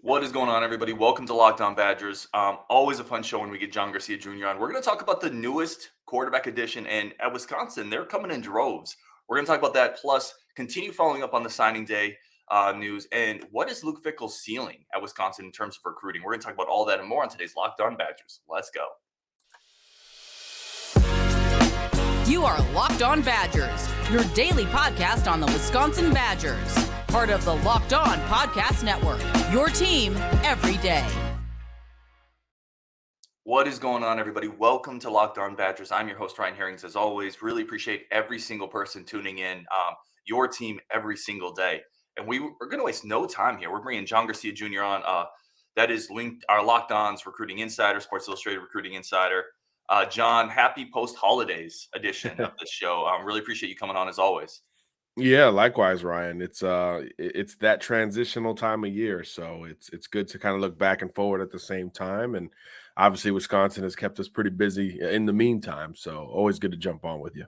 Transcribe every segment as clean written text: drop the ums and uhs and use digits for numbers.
What is going on, everybody? Welcome to Locked On Badgers. Always a fun show when we get John Garcia Jr. on. We're going to talk about the newest quarterback edition, and at Wisconsin, they're coming in droves. We're going to talk about that, plus continue following up on the signing day news and what is Luke Fickell's ceiling at Wisconsin in terms of recruiting. We're going to talk about all that and more on today's Locked On Badgers. Let's go. You are Locked On Badgers, your daily podcast on the Wisconsin Badgers. Part of the Locked On Podcast Network, your team every day. What is going on, everybody? Welcome to Locked On Badgers. I'm your host, Ryan Herrings, as always. Really appreciate every single person tuning in, your team every single day. And we're going to waste no time here. We're bringing John Garcia Jr. on. That is linked, our Locked On's Recruiting Insider, Sports Illustrated Recruiting Insider. John, happy post-holidays edition of this show. Really appreciate you coming on, as always. Yeah, likewise, Ryan. It's that transitional time of year, so it's good to kind of look back and forward at the same time. And obviously, Wisconsin has kept us pretty busy in the meantime, so always good to jump on with you.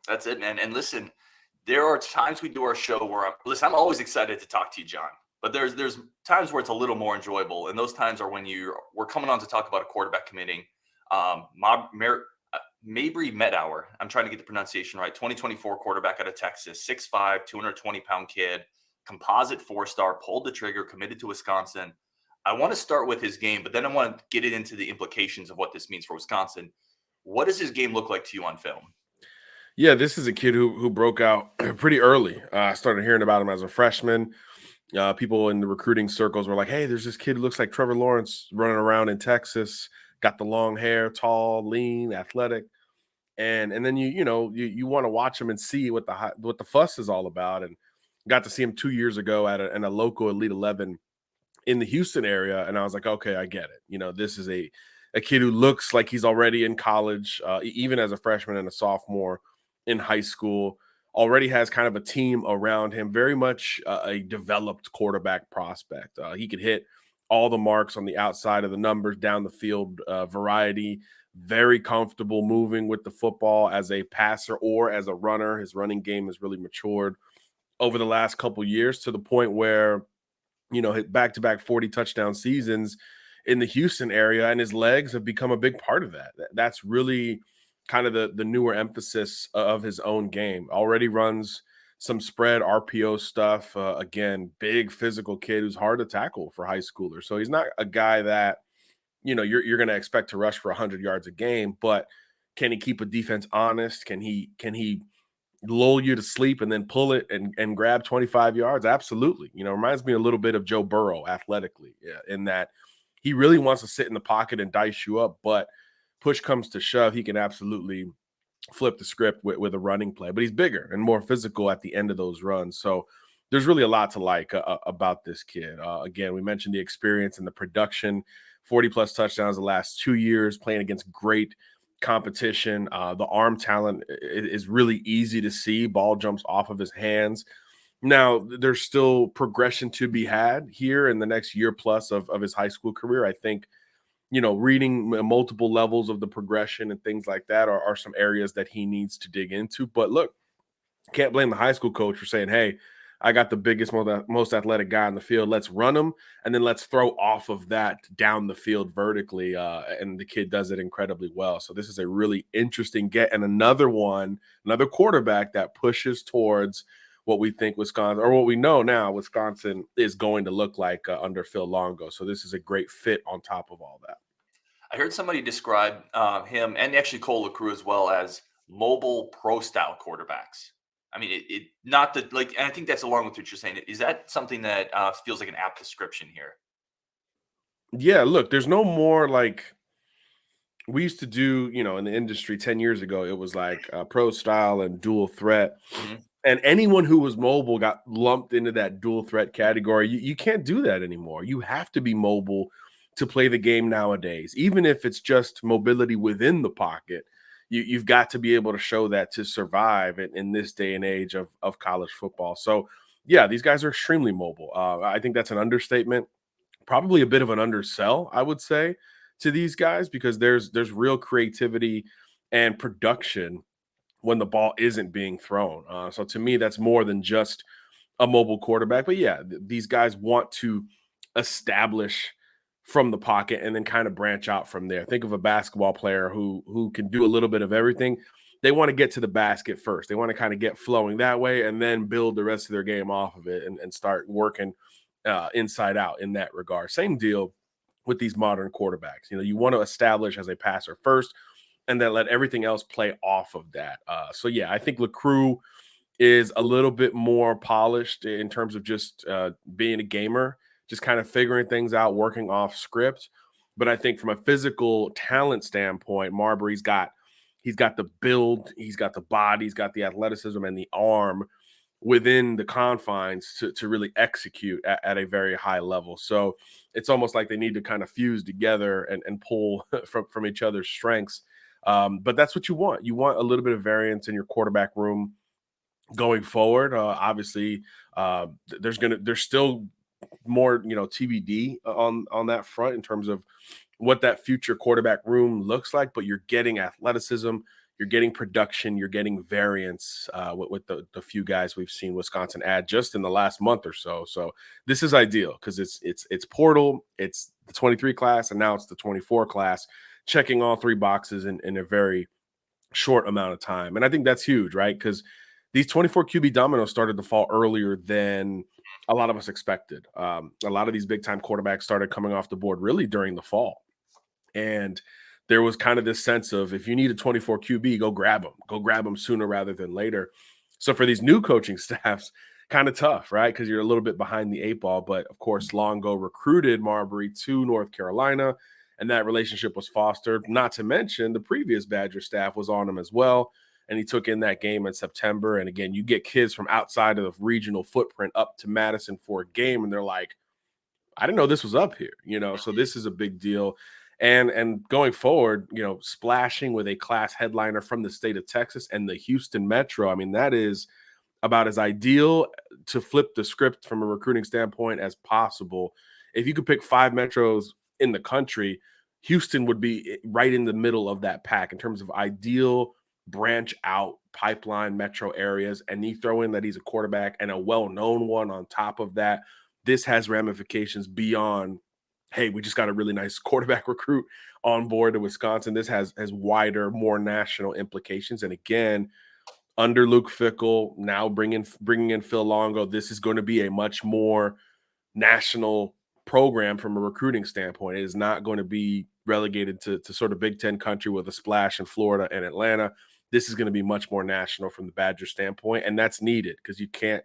That's it, man. And listen, there are times we do our show where I'm always excited to talk to you, John. But there's times where it's a little more enjoyable, and those times are when we're coming on to talk about a quarterback committing. Mabrey Mettauer, I'm trying to get the pronunciation right, 2024 quarterback out of Texas, 6'5", 220-pound kid, composite four-star, pulled the trigger, committed to Wisconsin. I want to start with his game, but then I want to get it into the implications of what this means for Wisconsin. What does his game look like to you on film? Yeah, this is a kid who broke out pretty early. I started hearing about him as a freshman. People in the recruiting circles were like, "Hey, there's this kid who looks like Trevor Lawrence running around in Texas. Got the long hair, tall, lean, athletic." And then you want to watch him and see what the fuss is all about. And got to see him 2 years ago at a local Elite 11 in the Houston area, and I was like, okay, I get it. This is a kid who looks like he's already in college, even as a freshman and a sophomore in high school. Already has kind of a team around him, very much a developed quarterback prospect. He could hit all the marks on the outside of the numbers, down the field variety, very comfortable moving with the football as a passer or as a runner. His running game has really matured over the last couple years to the point where, hit back-to-back 40 touchdown seasons in the Houston area, and his legs have become a big part of that. That's really kind of the newer emphasis of his own game. Already runs some spread RPO stuff. Again, big physical kid who's hard to tackle for high schoolers. So he's not a guy that, you're going to expect to rush for 100 yards a game, but can he keep a defense honest? Can he lull you to sleep and then pull it and grab 25 yards? Absolutely. Reminds me a little bit of Joe Burrow athletically, in that he really wants to sit in the pocket and dice you up, but push comes to shove, he can absolutely flip the script with a running play. But he's bigger and more physical at the end of those runs. So there's really a lot to like about this kid. Again, we mentioned the experience and the production, 40-plus touchdowns the last 2 years, playing against great competition. The arm talent is really easy to see. Ball jumps off of his hands. Now, there's still progression to be had here in the next year plus of his high school career. I think, reading multiple levels of the progression and things like that are some areas that he needs to dig into. But look, can't blame the high school coach for saying, hey, I got the biggest, most athletic guy on the field. Let's run him, and then let's throw off of that down the field vertically. And the kid does it incredibly well. So this is a really interesting get, and another quarterback that pushes towards what we think Wisconsin, or what we know now Wisconsin is going to look like under Phil Longo. So this is a great fit on top of all that. I heard somebody describe him, and actually Cole LaCrue as well, as mobile pro-style quarterbacks. I mean, it not that, like, and I think that's along with what you're saying. Is that something that feels like an apt description here? Yeah, look, there's no more like we used to do, in the industry 10 years ago. It was like pro style and dual threat. Mm-hmm. And anyone who was mobile got lumped into that dual threat category. You can't do that anymore. You have to be mobile to play the game nowadays, even if it's just mobility within the pocket. You've got to be able to show that to survive in this day and age of college football. So, yeah, these guys are extremely mobile. I think that's an understatement, probably a bit of an undersell, I would say, to these guys, because there's real creativity and production when the ball isn't being thrown. So to me, that's more than just a mobile quarterback. But yeah, these guys want to establish from the pocket and then kind of branch out from there. Think of a basketball player who can do a little bit of everything. They want to get to the basket first. They want to kind of get flowing that way and then build the rest of their game off of it and start working inside out in that regard. Same deal with these modern quarterbacks. You want to establish as a passer first and then let everything else play off of that. So yeah, I think LaCrue is a little bit more polished in terms of just being a gamer, just kind of figuring things out, working off script. But I think from a physical talent standpoint, Marbury's he's got the build, he's got the body, he's got the athleticism and the arm within the confines to really execute at a very high level. So it's almost like they need to kind of fuse together and pull from each other's strengths. But that's what you want. You want a little bit of variance in your quarterback room going forward. Obviously, there's still more, TBD on that front in terms of what that future quarterback room looks like, but you're getting athleticism, you're getting production, you're getting variance with the few guys we've seen Wisconsin add just in the last month or so. So this is ideal because it's portal, it's the 23 class, and now it's the 24 class, checking all three boxes in a very short amount of time. And I think that's huge, right? Because these 24 QB dominoes started to fall earlier than a lot of us expected. A lot of these big time quarterbacks started coming off the board really during the fall. And there was kind of this sense of, if you need a 24 QB, go grab them sooner rather than later. So for these new coaching staffs, kind of tough, right? Because you're a little bit behind the eight ball. But of course, Longo recruited Mabrey to North Carolina, and that relationship was fostered. Not to mention the previous Badger staff was on him as well. And he took in that game in September. And again, you get kids from outside of the regional footprint up to Madison for a game, and they're like, I didn't know this was up here, so this is a big deal. And going forward, splashing with a class headliner from the state of Texas and the Houston Metro, I mean, that is about as ideal to flip the script from a recruiting standpoint as possible. If you could pick 5 metros in the country, Houston would be right in the middle of that pack in terms of ideal branch out pipeline metro areas. And you throw in that he's a quarterback and a well-known one on top of that. This has ramifications beyond, hey, we just got a really nice quarterback recruit on board to Wisconsin. This has wider, more national implications. And again, under Luke Fickell, now bringing in Phil Longo, this is going to be a much more national program from a recruiting standpoint. It is not going to be relegated to sort of Big Ten country with a splash in Florida and Atlanta. This is going to be much more national from the Badger standpoint, and that's needed because you can't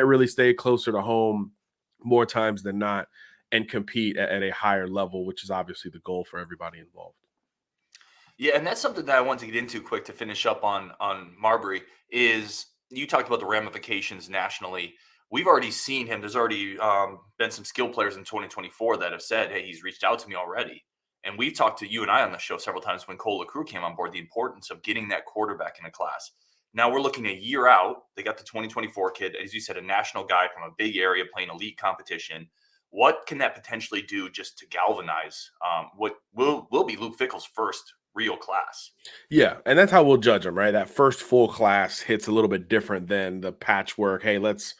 really stay closer to home more times than not and compete at a higher level, which is obviously the goal for everybody involved. Yeah, and that's something that I want to get into quick to finish up on Mabrey. Is you talked about the ramifications nationally. We've already seen him. There's already been some skill players in 2024 that have said, hey, he's reached out to me already. And we've talked to you and I on the show several times when Cole LaCrue came on board, the importance of getting that quarterback in a class. Now we're looking a year out. They got the 2024 kid, as you said, a national guy from a big area playing elite competition. What can that potentially do just to galvanize what will be Luke Fickell's first real class? Yeah, and that's how we'll judge them, right? That first full class hits a little bit different than the patchwork. Hey, let's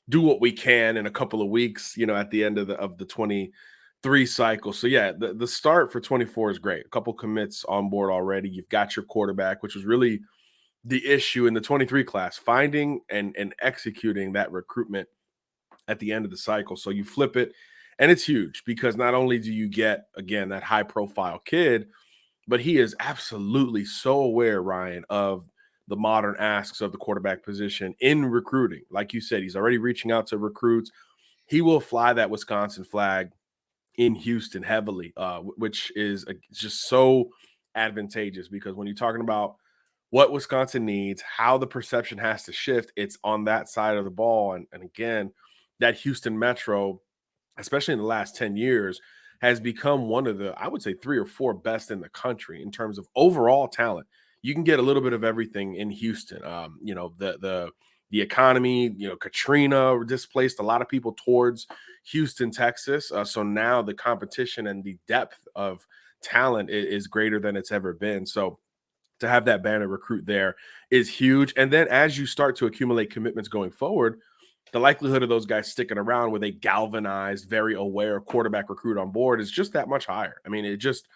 do what we can in a couple of weeks, at the end of the 23 cycle. So yeah, the start for 24 is great. A couple commits on board already. You've got your quarterback, which was really the issue in the 23 class, finding and executing that recruitment at the end of the cycle. So you flip it, and it's huge because not only do you get, again, that high profile kid, but he is absolutely so aware, Ryan, of the modern asks of the quarterback position in recruiting. Like you said, he's already reaching out to recruits. He will fly that Wisconsin flag in Houston heavily, which is just so advantageous because when you're talking about what Wisconsin needs, how the perception has to shift, it's on that side of the ball. And again, that Houston Metro, especially in the last 10 years, has become one of the, I would say, 3 or 4 best in the country in terms of overall talent. You can get a little bit of everything in Houston. The economy, Katrina displaced a lot of people towards Houston, Texas. So now the competition and the depth of talent is greater than it's ever been. So to have that banner recruit there is huge. And then as you start to accumulate commitments going forward, the likelihood of those guys sticking around with a galvanized, very aware quarterback recruit on board is just that much higher. I mean, it just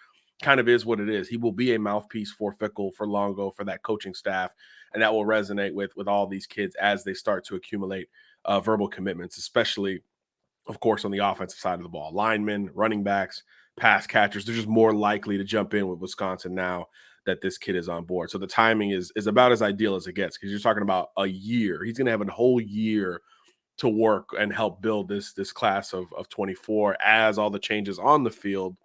kind of is what it is. He will be a mouthpiece for Fickell, for Longo, for that coaching staff, and that will resonate with all these kids as they start to accumulate verbal commitments, especially, of course, on the offensive side of the ball. Linemen, running backs, pass catchers, they're just more likely to jump in with Wisconsin now that this kid is on board. So the timing is about as ideal as it gets, because you're talking about a year. He's going to have a whole year to work and help build this class of 24 as all the changes on the field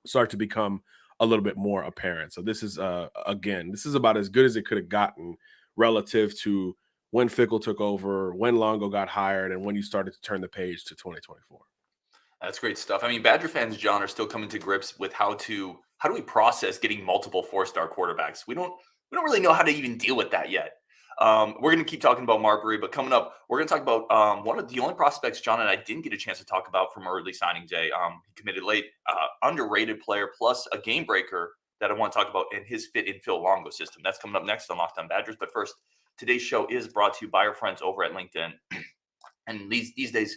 start to become a little bit more apparent. So this is, again, this is about as good as it could have gotten relative to when Fickell took over, when Longo got hired, and when you started to turn the page to 2024. That's great stuff. I mean, Badger fans, John, are still coming to grips with how do we process getting multiple 4-star quarterbacks. We don't really know how to even deal with that yet. We're going to keep talking about Mabrey, but coming up, we're going to talk about one of the only prospects John and I didn't get a chance to talk about from early signing day. He committed late, underrated player, plus a game breaker that I want to talk about in his fit in Phil Longo system. That's coming up next on Locked On Badgers. But first, today's show is brought to you by our friends over at LinkedIn. And these days,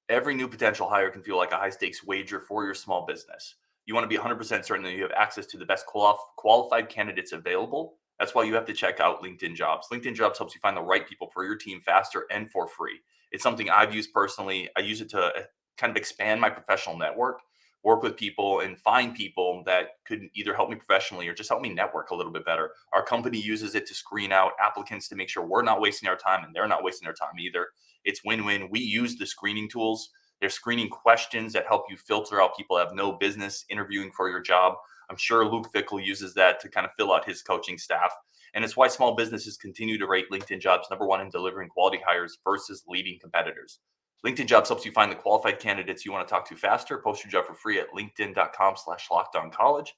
every new potential hire can feel like a high-stakes wager for your small business. You want to be 100% certain that you have access to the best qualified candidates available. That's why you have to check out LinkedIn Jobs. LinkedIn Jobs helps you find the right people for your team faster and for free. It's something I've used personally. I use it to kind of expand my professional network, work with people, and find people that could either help me professionally or just help me network a little bit better. Our company uses it to screen out applicants to make sure we're not wasting our time and they're not wasting their time either. It's win-win. We use the screening tools. There's screening questions that help you filter out people that have no business interviewing for your job. I'm sure Luke Fickell uses that to kind of fill out his coaching staff. And it's why small businesses continue to rate LinkedIn Jobs #1 in delivering quality hires versus leading competitors. LinkedIn Jobs helps you find the qualified candidates you want to talk to faster. Post your job for free at linkedin.com/lockedoncollege.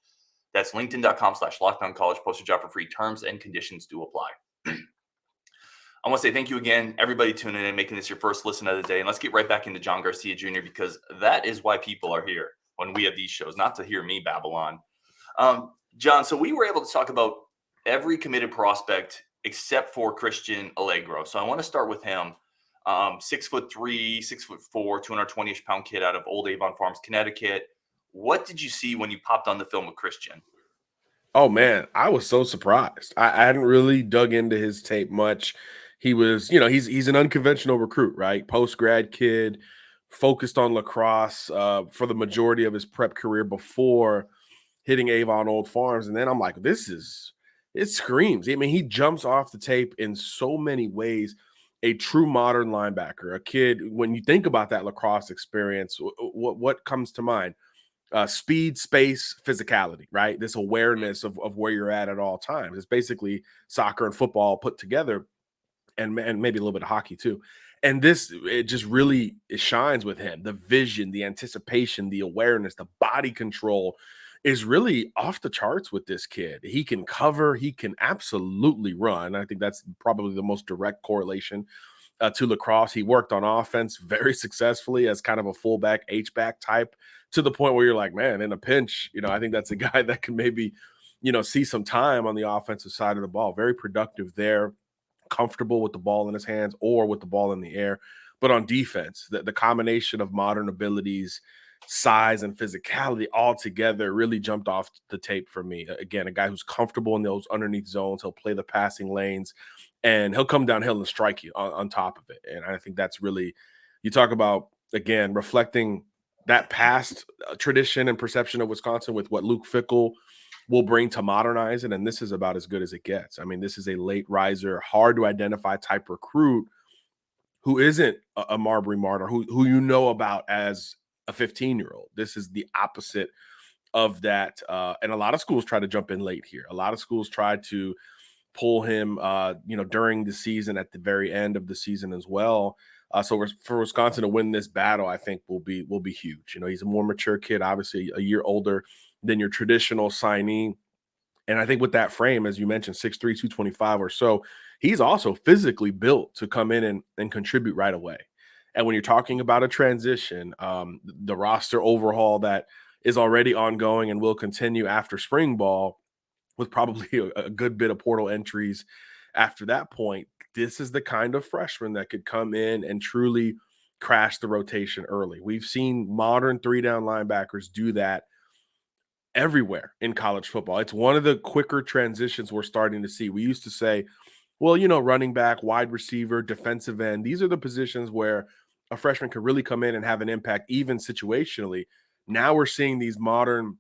That's linkedin.com/lockedoncollege. Post your job for free. Terms and conditions do apply. I want to say thank you again, everybody tuning in, making this your first listen of the day. And let's get right back into John Garcia Jr., because that is why people are here when we have these shows, not to hear me babble on. John, so we were able to talk about every committed prospect except for Christian Alliegro. So I want to start with him. 6'3", 6'4", 220-ish pound kid out of Old Avon Farms, Connecticut. What did you see when you popped on the film with Christian? Oh man, I was so surprised. I hadn't really dug into his tape much. He was, he's an unconventional recruit, right? Post-grad kid, focused on lacrosse for the majority of his prep career before hitting Avon Old Farms. And then I'm like, it screams. I mean, he jumps off the tape in so many ways. A true modern linebacker, a kid, when you think about that lacrosse experience, what comes to mind? Speed, space, physicality, right? This awareness of where you're at all times. It's basically soccer and football put together, and maybe a little bit of hockey too. And it just really shines with him. The vision, the anticipation, the awareness, the body control is really off the charts with this kid. He can cover, he can absolutely run. I think that's probably the most direct correlation to lacrosse. He worked on offense very successfully as kind of a fullback, H-back type, to the point where you're like, man, in a pinch, I think that's a guy that can maybe, see some time on the offensive side of the ball. Very productive there, comfortable with the ball in his hands or with the ball in the air. But on defense, the combination of modern abilities, size, and physicality all together really jumped off the tape for me. Again, a guy who's comfortable in those underneath zones. He'll play the passing lanes, and he'll come downhill and strike you on top of it. And I think that's really, you talk about, again, reflecting that past tradition and perception of Wisconsin with what Luke Fickell will bring to modernize it. And this is about as good as it gets. I mean, this is a late riser, hard to identify type recruit who isn't a Mabrey Mettauer, who you know about as a 15-year-old. This is the opposite of that. And a lot of schools try to jump in late here. A lot of schools try to pull him, during the season, at the very end of the season as well. So for Wisconsin to win this battle, I think will be huge. He's a more mature kid, obviously a year older than your traditional signee. And I think with that frame, as you mentioned, 6'3", 225 or so, he's also physically built to come in and contribute right away. And when you're talking about a transition, the roster overhaul that is already ongoing and will continue after spring ball, with probably a good bit of portal entries after that point, this is the kind of freshman that could come in and truly crash the rotation early. We've seen modern 3-down linebackers do that everywhere in college football. It's one of the quicker transitions we're starting to see. We used to say, well, running back, wide receiver, defensive end, these are the positions where a freshman could really come in and have an impact, even situationally. Now we're seeing these modern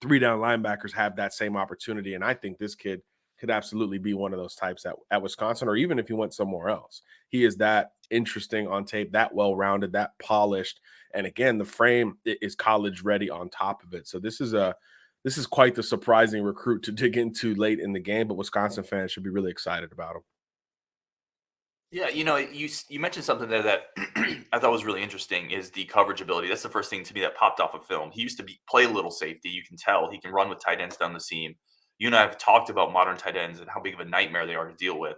3-down linebackers have that same opportunity. And I think this kid could absolutely be one of those types at Wisconsin, or even if he went somewhere else. He is that interesting on tape, that well-rounded, that polished. And again, the frame is college ready on top of it. So this is quite the surprising recruit to dig into late in the game, but Wisconsin fans should be really excited about him. Yeah, you mentioned something there that I thought was really interesting is the coverage ability. That's the first thing to me that popped off of film. He used to play a little safety. You can tell he can run with tight ends down the seam. You and I have talked about modern tight ends and how big of a nightmare they are to deal with.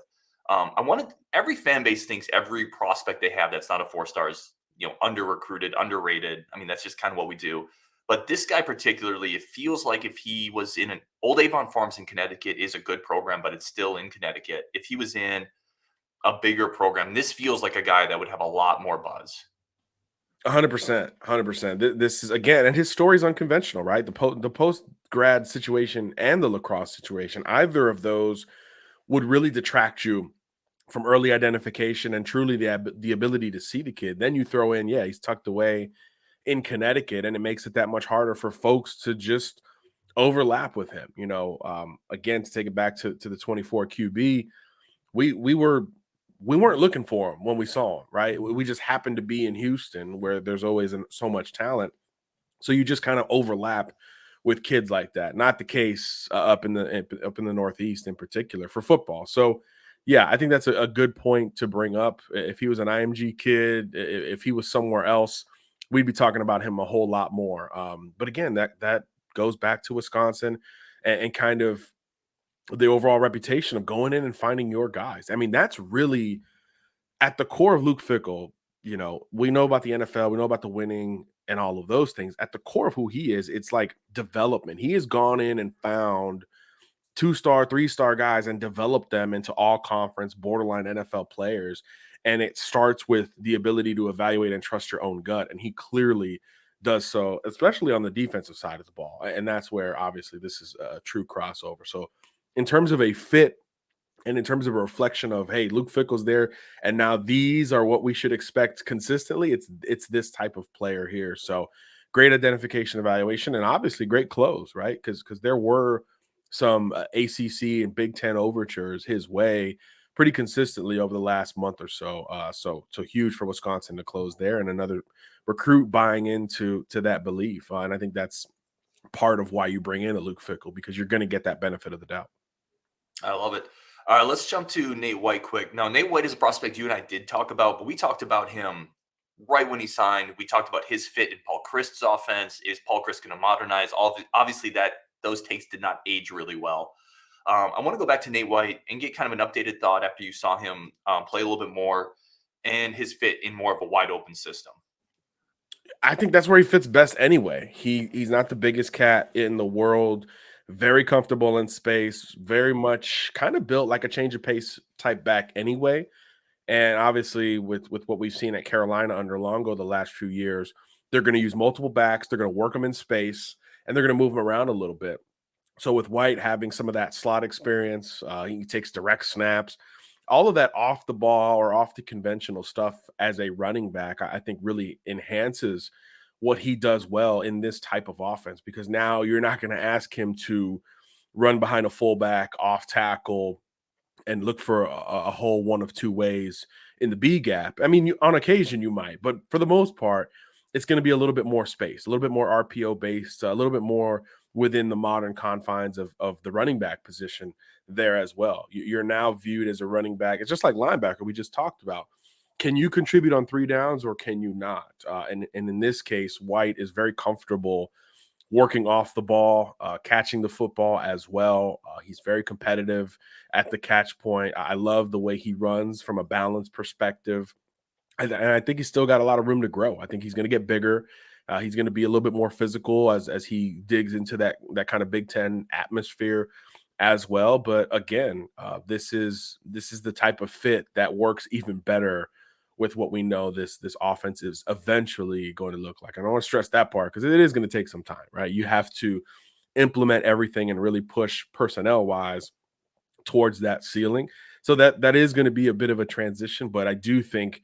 Every fan base thinks every prospect they have that's not a 4-star is under recruited, underrated. I mean, that's just kind of what we do. But this guy particularly, it feels like if he was in an Old Avon Farms in Connecticut is a good program, but it's still in Connecticut. If he was in a bigger program, this feels like a guy that would have a lot more buzz. 100%, 100%. This is, again, and his story's unconventional, right? The post grad situation and the lacrosse situation, either of those would really detract you from early identification and truly the ability to see the kid. Then you throw in, he's tucked away in Connecticut, and it makes it that much harder for folks to just overlap with him. Again, to take it back to the 24 QB, we weren't looking for him when we saw him, right? We just happened to be in Houston where there's always so much talent. So you just kind of overlap with kids like that. Not the case up in the Northeast in particular for football. So yeah, I think that's a good point to bring up. If he was an IMG kid, if he was somewhere else, we'd be talking about him a whole lot more. But again, that goes back to Wisconsin and kind of the overall reputation of going in and finding your guys. I mean, that's really at the core of Luke Fickell. We know about the NFL, we know about the winning and all of those things. At the core of who he is, it's like development. He has gone in and found 2-star, 3-star guys and developed them into all conference, borderline NFL players. And it starts with the ability to evaluate and trust your own gut. And he clearly does so, especially on the defensive side of the ball. And that's where obviously this is a true crossover. So in terms of a fit and in terms of a reflection of, hey, Luke Fickell's there, and now these are what we should expect consistently, it's this type of player here. So great identification, evaluation, and obviously great close, right? Because there were some ACC and Big Ten overtures his way pretty consistently over the last month or so. So huge for Wisconsin to close there, and another recruit buying into that belief. And I think that's part of why you bring in a Luke Fickell, because you're going to get that benefit of the doubt. I love it. All right, let's jump to Nate White quick. Now, Nate White is a prospect you and I did talk about, but we talked about him right when he signed. We talked about his fit in Paul Chryst's offense. Is Paul Chryst going to modernize? Obviously, those takes did not age really well. I want to go back to Nate White and get kind of an updated thought after you saw him play a little bit more and his fit in more of a wide open system. I think that's where he fits best anyway. He's not the biggest cat in the world. Very comfortable in space, very much kind of built like a change of pace type back anyway. And obviously with what we've seen at Carolina under Longo the last few years, they're going to use multiple backs. They're going to work them in space, and they're going to move them around a little bit. So with White having some of that slot experience, he takes direct snaps, all of that off the ball or off the conventional stuff as a running back, I think really enhances what he does well in this type of offense, because now you're not going to ask him to run behind a fullback off tackle and look for a whole one of two ways in the B gap. I mean, on occasion you might, but for the most part, it's going to be a little bit more space, a little bit more RPO based, a little bit more within the modern confines of the running back position there as well. You're now viewed as a running back. It's just like linebacker we just talked about. Can you contribute on 3 downs or can you not? And in this case, White is very comfortable working off the ball, catching the football as well. He's very competitive at the catch point. I love the way he runs from a balance perspective. And I think he's still got a lot of room to grow. I think he's going to get bigger. He's going to be a little bit more physical as he digs into that kind of Big Ten atmosphere. as well. But again, this is the type of fit that works even better with what we know this offense is eventually going to look like. And I want to stress that part because it is going to take some time, right? You have to implement everything and really push personnel wise towards that ceiling. So that is going to be a bit of a transition, but I do think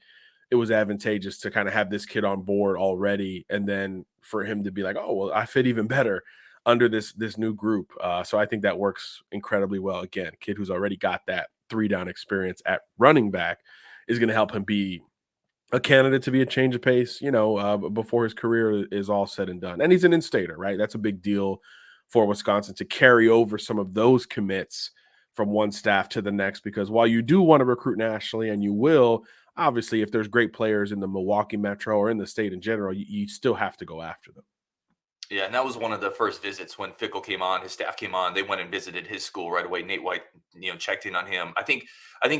it was advantageous to kind of have this kid on board already, and then for him to be like, oh well, I fit even better under this new group. So I think that works incredibly well. Again, kid who's already got that 3-down experience at running back is going to help him be a candidate to be a change of pace, before his career is all said and done. And he's an in-stater, right? That's a big deal for Wisconsin to carry over some of those commits from one staff to the next, because while you do want to recruit nationally, and you will, obviously, if there's great players in the Milwaukee Metro or in the state in general, you still have to go after them. Yeah, and that was one of the first visits when Fickell came on. His staff came on. They went and visited his school right away. Nate White, checked in on him. I think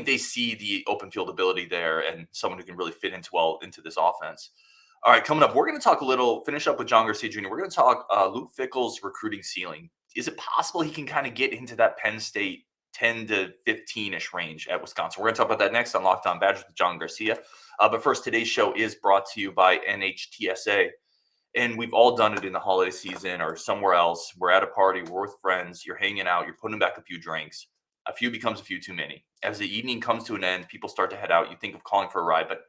they see the open field ability there, and someone who can really fit into this offense. All right, coming up, we're going to finish up with John Garcia Jr. We're going to talk Luke Fickell's recruiting ceiling. Is it possible he can kind of get into that Penn State 10 to 15-ish range at Wisconsin? We're going to talk about that next on Locked On Badgers with John Garcia. But first, today's show is brought to you by NHTSA. And we've all done it in the holiday season or somewhere else. We're at a party, we're with friends, you're hanging out, you're putting back a few drinks. A few becomes a few too many. As the evening comes to an end, people start to head out. You think of calling for a ride, but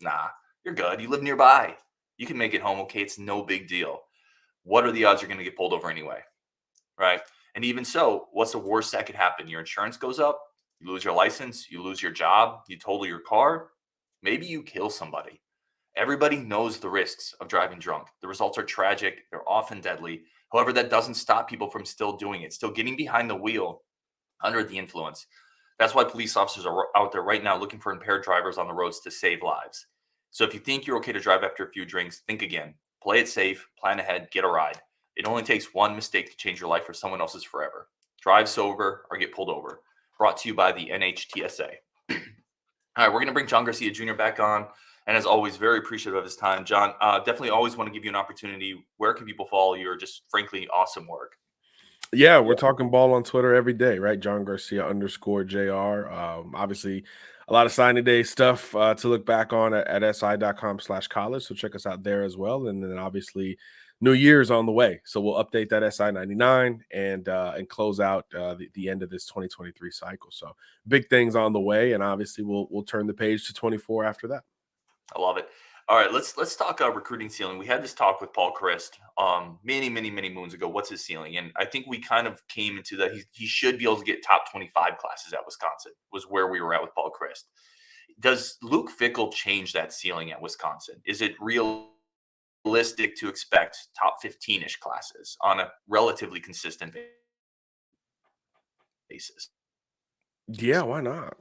nah, you're good. You live nearby. You can make it home, okay? It's no big deal. What are the odds you're going to get pulled over anyway, right? And even so, what's the worst that could happen? Your insurance goes up, you lose your license, you lose your job, you total your car, maybe you kill somebody. Everybody knows the risks of driving drunk. The results are tragic. They're often deadly. However, that doesn't stop people from still doing it, still getting behind the wheel under the influence. That's why police officers are out there right now looking for impaired drivers on the roads to save lives. So if you think you're okay to drive after a few drinks, think again. Play it safe, plan ahead, get a ride. It only takes one mistake to change your life or someone else's forever. Drive sober or get pulled over. Brought to you by the NHTSA. All right, we're going to bring John Garcia Jr. back on. And as always, very appreciative of his time. John, definitely always want to give you an opportunity. Where can people follow your just frankly awesome work? Yeah, we're talking ball on Twitter every day, right? John Garcia _JR. Obviously, a lot of signing day stuff to look back on at si.com/college. So check us out there as well. And then obviously, New Year's on the way. So we'll update that SI99 and close out the end of this 2023 cycle. So big things on the way. And obviously, we'll turn the page to 24 after that. I love it. All right, let's talk recruiting ceiling. We had this talk with Paul Chryst many moons ago. What's his ceiling? And I think we kind of came into that he should be able to get top 25 classes at Wisconsin was where we were at with Paul Chryst. Does Luke Fickell change that ceiling at Wisconsin? Is it realistic to expect top 15-ish classes on a relatively consistent basis? Yeah, why not?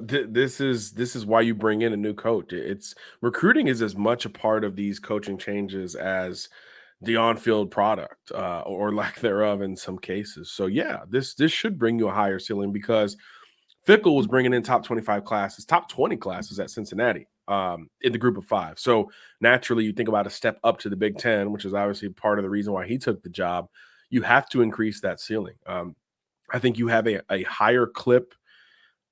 This is why you bring in a new coach. It's recruiting is as much a part of these coaching changes as the on-field product or lack thereof in some cases. So yeah, this should bring you a higher ceiling because Fickell was bringing in top 25 classes, top 20 classes at Cincinnati in the group of 5. So naturally, you think about a step up to the Big Ten, which is obviously part of the reason why he took the job. You have to increase that ceiling. I think you have a higher clip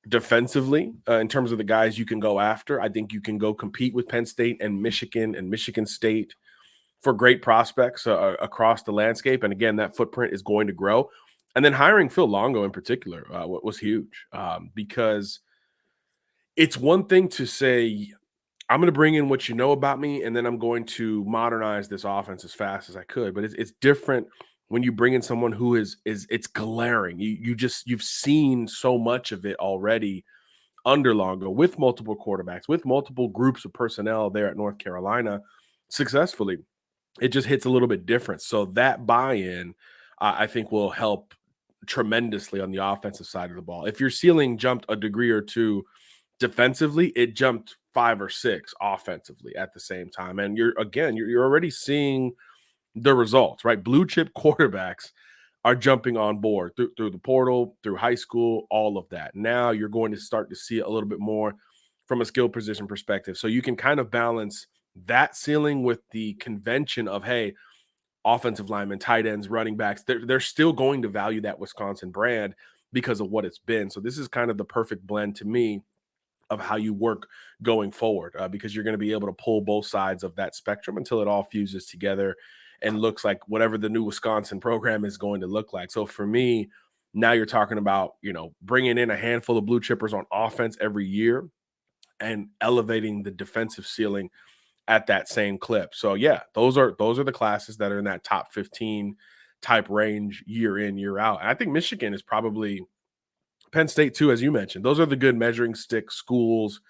defensively in terms of the guys you can go after. I think you can go compete with Penn State and Michigan State for great prospects across the landscape. And again, that footprint is going to grow. And then hiring Phil Longo in particular was huge because it's one thing to say, I'm going to bring in what you know about me, and then I'm going to modernize this offense as fast as I could. But it's different when you bring in someone who is it's glaring. You've seen so much of it already under Longo with multiple quarterbacks, with multiple groups of personnel there at North Carolina successfully. It just hits a little bit different. So that buy-in, I think, will help tremendously on the offensive side of the ball. If your ceiling jumped a degree or two defensively, it jumped 5 or 6 offensively at the same time. And you're already seeing the results, right? Blue chip quarterbacks are jumping on board through the portal, through high school, all of that. Now you're going to start to see a little bit more from a skill position perspective. So you can kind of balance that ceiling with the convention of, hey, offensive linemen, tight ends, running backs, they're still going to value that Wisconsin brand because of what it's been. So this is kind of the perfect blend to me of how you work going forward, because you're going to be able to pull both sides of that spectrum until it all fuses together and looks like whatever the new Wisconsin program is going to look like. So for me, now you're talking about, bringing in a handful of blue chippers on offense every year and elevating the defensive ceiling at that same clip. So yeah, those are the classes that are in that top 15 type range year in, year out. And I think Michigan is probably, Penn State too, as you mentioned. Those are the good measuring stick schools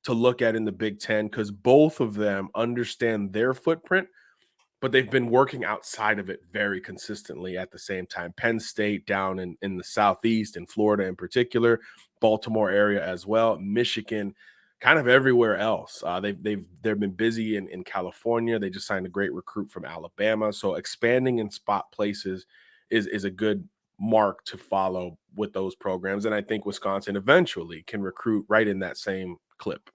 to look at in the Big Ten, because both of them understand their footprint, but they've been working outside of it very consistently at the same time. Penn State down in the Southeast, in Florida in particular, Baltimore area as well, Michigan, kind of everywhere else. They've been busy in California. They just signed a great recruit from Alabama. So expanding in spot places is a good mark to follow with those programs. And I think Wisconsin eventually can recruit right in that same clip.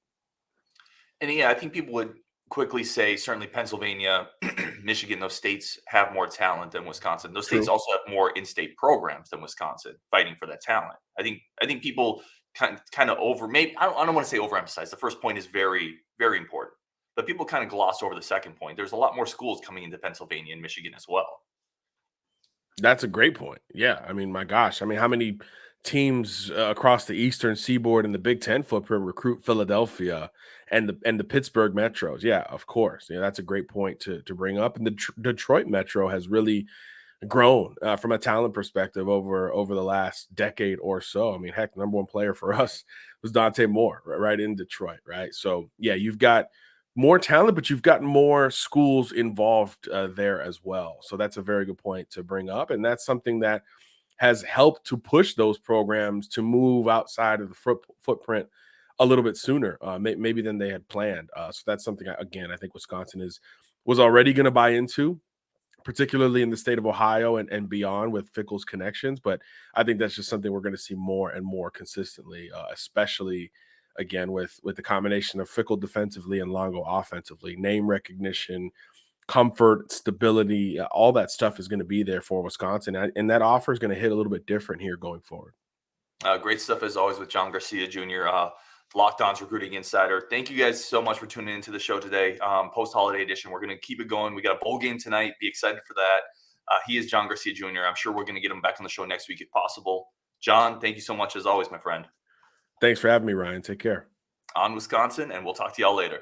And yeah, I think people would quickly say certainly Pennsylvania, Michigan, those states have more talent than Wisconsin. Those states True. also have more in-state programs than Wisconsin fighting for that talent. I think people kind of over, maybe I don't want to say overemphasize. The first point is very, very important, but people kind of gloss over the second point. There's a lot more schools coming into Pennsylvania and Michigan as well. That's a great point. Yeah. I mean, my gosh. I mean, how many teams across the Eastern Seaboard and the Big Ten footprint recruit Philadelphia and the Pittsburgh Metros? Yeah, of course. Yeah, that's a great point to bring up. And the Detroit Metro has really grown from a talent perspective over the last decade or so. I mean, heck, the number one player for us was Dante Moore, right in Detroit, right? So yeah, you've got more talent, but you've got more schools involved there as well. So that's a very good point to bring up, and that's something that has helped to push those programs to move outside of the footprint a little bit sooner, maybe than they had planned. So that's something, again, I think Wisconsin was already going to buy into, particularly in the state of Ohio and beyond with Fickell's connections. But I think that's just something we're going to see more and more consistently, especially again with the combination of Fickell defensively and Longo offensively. Name recognition, comfort, stability, all that stuff is going to be there for Wisconsin. And that offer is going to hit a little bit different here going forward. Great stuff as always with John Garcia Jr., Locked On's Recruiting Insider. Thank you guys so much for tuning into the show today. Post-holiday edition. We're going to keep it going. We got a bowl game tonight. Be excited for that. He is John Garcia Jr. I'm sure we're going to get him back on the show next week if possible. John, thank you so much as always, my friend. Thanks for having me, Ryan. Take care. On Wisconsin, and we'll talk to y'all later.